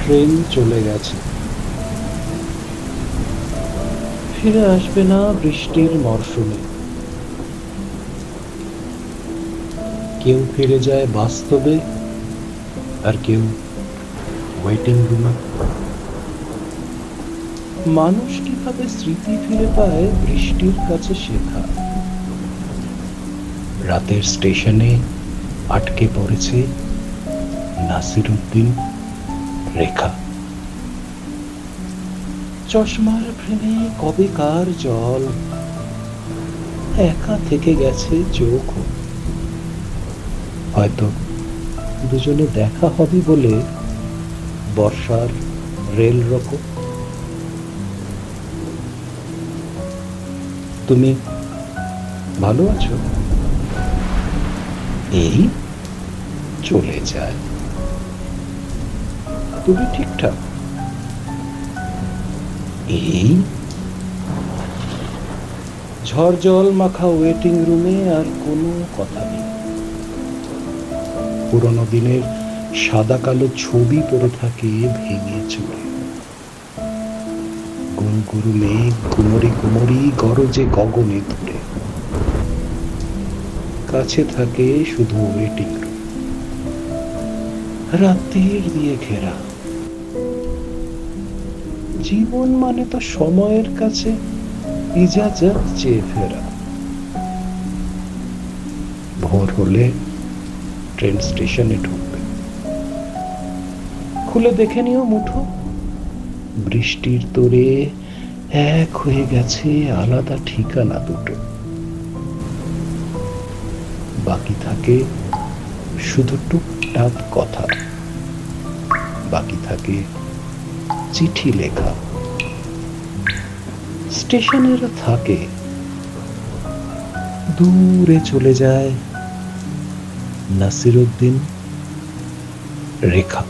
Train চলে গেছে, ফিরে আসবে না বৃষ্টির মরশুমে। কেউ ফিরে যায় বাস্তবে, আর কেউ ওয়েটিং রুমে। মানুষ কিভাবে স্মৃতি ফিরে পায় বৃষ্টির কাছে শেখা। রাতের স্টেশনে আটকে পড়েছে নাসিরুদ্দিন রেখা। চশমার ফ্রেমে কবেকার জল, একা থেকে গেছে চোখ। হয়তো দুজনে দেখা হবে বলে বর্ষার রেল রোকো। তুমি ভালো আছো? এই চলে যায়। তুমি ঠিকঠাক? এই ঝড় জল মাখা ওয়েটিং রুমে আর কোনো কথা নেই। পুরোনো দিনের সাদা কালো ছবি পড়ে থাকে ভেঙে চুরে। গুরু গুরু মেঘ কুমরি কুমরি গরজে গগনে ধরে। কাছে থাকে শুধু ওয়েটিং রুম, রাতের দিয়ে ঘেরা। জীবন মানে তো সময়ের কাছে ইজাজত চেয়ে ফেরা। ভোর হলে ট্রেন স্টেশনে ঢুকবে, খুলে দেখে নিও মুঠো। বৃষ্টির তোরে এক হয়ে গেছে আলাদা ঠিকানা দুটো। বাকি থাকে শুধু টুকটাক কথা, বাকি থাকে চিঠি লেখা। স্টেশনেরা থাকে, দূরে চলে যায় নাসিরুদ্দিন রেখা।